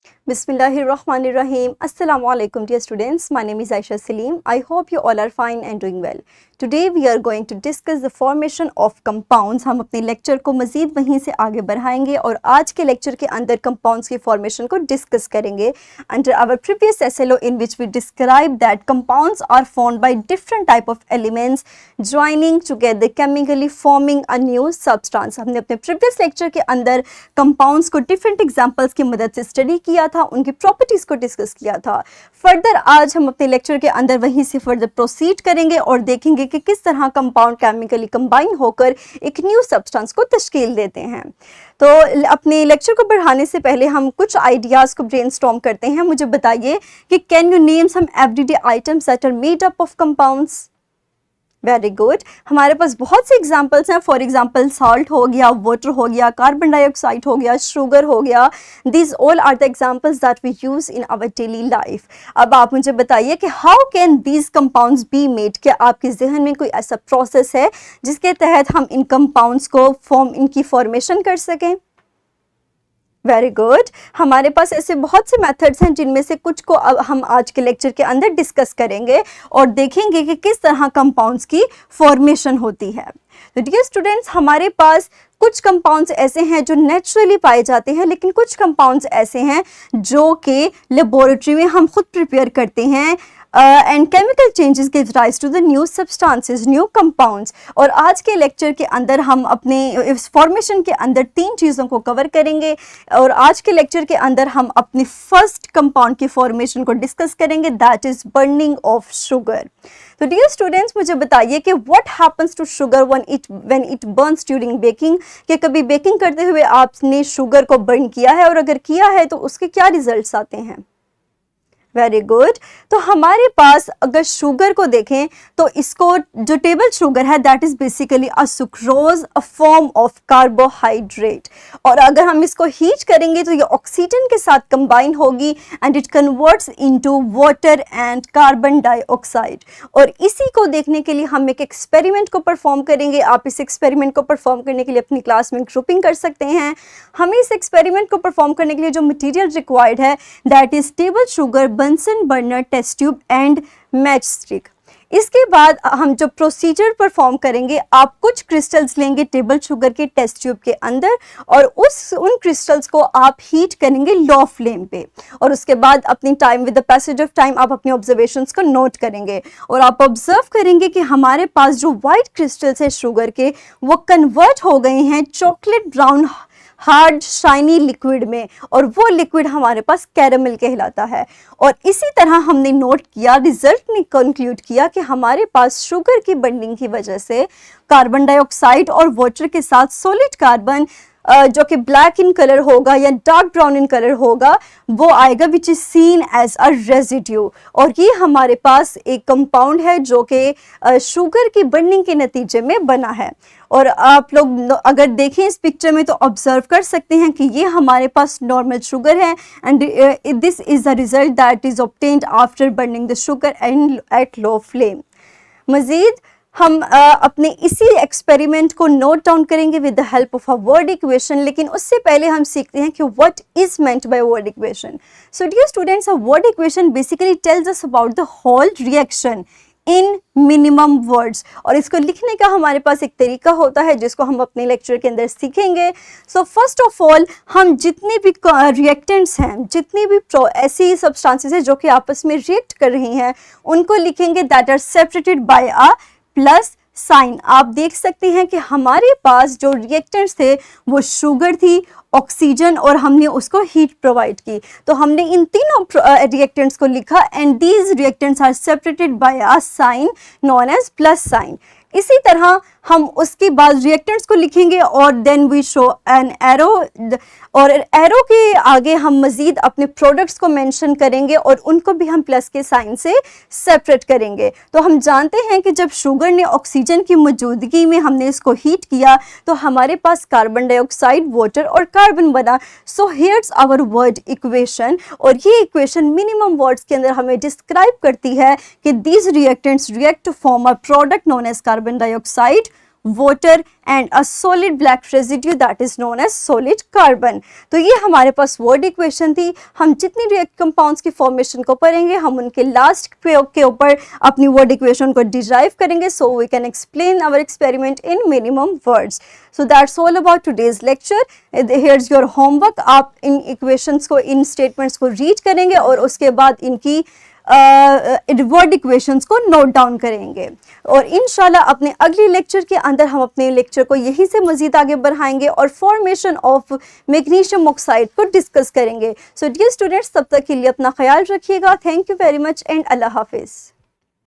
Bismillahirrahmanirrahim. Assalamu alaikum dear students. My name is Aisha Salim. I hope you all are fine and doing well. Today we are going to discuss the formation of compounds. हम अपने lecture को मज़ीद वहीं से आगे बढ़ाएंगे और आज के लेक्चर के अंदर compounds की formation को डिस्कस करेंगे. Under our previous SLO in which we described that compounds are formed by different type of elements joining together chemically forming a new substance. हमने अपने previous lecture के अंदर compounds को different examples की मदद से स्टडी किया था, उनकी प्रॉपर्टीज को डिस्कस किया था. फर्दर आज हम अपने लेक्चर के अंदर वहीं से फर्दर प्रोसीड करेंगे और देखेंगे कि किस तरह कंपाउंड केमिकली कंबाइन होकर एक न्यू सब्सटेंस को तश्कील देते हैं. तो अपने लेक्चर को बढ़ाने से पहले हम कुछ आइडियाज़ को ब्रेनस्टॉर्म करते हैं. मुझे बताइए कि can you name some everyday items that are made up of compounds. Very good. हमारे पास बहुत से एग्जाम्पल्स हैं. फॉर एग्जाम्पल सॉल्ट हो गया, वाटर हो गया, कार्बन डाइऑक्साइड हो गया, शुगर हो गया. This all are the examples that we use in our daily life. अब आप मुझे बताइए कि how can these compounds be made. क्या आपके जहन में कोई ऐसा प्रोसेस है जिसके तहत हम इन कंपाउंड्स को इनकी फॉर्मेशन कर सकें. Very good. हमारे पास ऐसे बहुत से मेथड्स हैं जिनमें से कुछ को अब हम आज के लेक्चर के अंदर डिस्कस करेंगे और देखेंगे कि किस तरह कंपाउंड्स की फॉर्मेशन होती है. तो डियर स्टूडेंट्स, हमारे पास कुछ कंपाउंड्स ऐसे हैं जो नेचुरली पाए जाते हैं, लेकिन कुछ कंपाउंड्स ऐसे हैं जो कि लेबोरेटरी में हम खुद प्रिपेयर करते हैं and chemical changes give rise to the new substances, new compounds. और आज के लेक्चर के अंदर हम अपने इस फॉर्मेशन के अंदर 3 चीज़ों को कवर करेंगे और आज के लेक्चर के अंदर हम अपनी फर्स्ट कंपाउंड की फॉर्मेशन को डिस्कस करेंगे, that is burning of sugar. तो डियर स्टूडेंट्स, मुझे बताइए कि what happens to sugar when it burns during baking. कि कभी बेकिंग करते हुए आपने शुगर को बर्न किया है और अगर किया है तो उसके क्या रिजल्ट्स आते हैं. Very good. तो हमारे पास अगर शुगर को देखें तो इसको जो टेबल शुगर है that is basically a sucrose, a form of carbohydrate. और अगर हम इसको हीट करेंगे तो ये ऑक्सीजन के साथ कंबाइन होगी and it converts into water and carbon dioxide. और इसी को देखने के लिए हम एक एक्सपेरिमेंट को परफॉर्म करेंगे. आप इस एक्सपेरिमेंट को परफॉर्म करने के लिए अपनी क्लास में ग्रुपिंग कर सकते हैं. हमें इस एक्सपेरिमेंट को परफॉर्म करने के लिए जो मटीरियल रिक्वायर्ड है that is table sugar, Bunsen burner, test tube and match stick. इसके बाद हम जो प्रोसीजर परफॉर्म करेंगे, आप कुछ क्रिस्टल्स लेंगे टेबल शुगर के टेस्ट ट्यूब के अंदर और उन क्रिस्टल्स को आप हीट करेंगे लो फ्लेम पे. और उसके बाद अपनी time with the passage of time आप अपने ऑब्जर्वेशंस को नोट करेंगे और आप ऑब्जर्व करेंगे कि हमारे पास जो वाइट क्रिस्टल्स है शुगर के वो कन्वर्ट हो गए हैं chocolate brown hard shiny liquid में और वो लिक्विड हमारे पास कैरामल कहलाता है. और इसी तरह हमने नोट किया, रिजल्ट ने कंक्लूड किया कि हमारे पास शुगर की बॉन्डिंग की वजह से कार्बन डाइऑक्साइड और वाटर के साथ सॉलिड कार्बन जो कि ब्लैक इन कलर होगा या डार्क ब्राउन इन कलर होगा वो आएगा which is seen as a residue. और ये हमारे पास एक कंपाउंड है जो कि शुगर की बर्निंग के नतीजे में बना है. और आप लोग अगर देखें इस पिक्चर में तो ऑब्जर्व कर सकते हैं कि ये हमारे पास नॉर्मल शुगर है and this is the result that is obtained after burning the sugar and at low flame. मज़ीद हम अपने इसी एक्सपेरिमेंट को नोट डाउन करेंगे with the help of a word equation. लेकिन उससे पहले हम सीखते हैं कि what is meant by word equation. So dear students, a word equation basically tells us about the whole reaction in minimum words. और इसको लिखने का हमारे पास एक तरीका होता है जिसको हम अपने लेक्चर के अंदर सीखेंगे. सो फर्स्ट ऑफ ऑल हम जितने भी रिएक्टेंट्स हैं, जितनी भी ऐसी सब्सटेंसेस हैं जो कि आपस में रिएक्ट कर रही हैं, उनको लिखेंगे that are separated by a plus sign. आप देख सकते हैं कि हमारे पास जो रिएक्टेंट्स थे वो शुगर थी, ऑक्सीजन और हमने उसको हीट प्रोवाइड की. तो हमने इन तीनों रिएक्टेंट्स को लिखा and these reactants are separated by a sign known as plus sign. इसी तरह हम उसके बाद रिएक्टेंट्स को लिखेंगे और then we show an arrow और एरो के आगे हम मज़ीद अपने प्रोडक्ट्स को मेंशन करेंगे और उनको भी हम प्लस के साइन से सेपरेट करेंगे. तो हम जानते हैं कि जब शुगर ने ऑक्सीजन की मौजूदगी में हमने इसको हीट किया तो हमारे पास कार्बन डाइऑक्साइड, वाटर और कार्बन बना. So here's our word equation. और ये इक्वेशन मिनिमम वर्ड्स के अंदर हमें डिस्क्राइब करती है कि these reactants react to form a product known as carbon dioxide, water and a solid black residue that is known as solid carbon. तो ये हमारे पास वर्ड इक्वेशन थी। हम जितनी रिएक्ट कंपाउंड्स की फॉर्मेशन को पढ़ेंगे हम उनके लास्ट के ऊपर अपनी वर्ड इक्वेशन को डिराइव करेंगे, so we can explain our experiment in minimum words. So that's all about today's lecture. Here's your homework. आप इन इक्वेशंस को, इन स्टेटमेंट्स को रीड करेंगे और उसके बाद इनकी वर्ड इक्वेशंस को नोट डाउन करेंगे और इंशाल्लाह अपने अगले लेक्चर के अंदर हम अपने लेक्चर को यहीं से मजीद आगे बढ़ाएंगे और फॉर्मेशन ऑफ मैग्नीशियम ऑक्साइड को डिस्कस करेंगे। सो डियर स्टूडेंट्स, तब तक के लिए अपना ख्याल रखिएगा। Thank you very much and अल्लाह हाफिज़।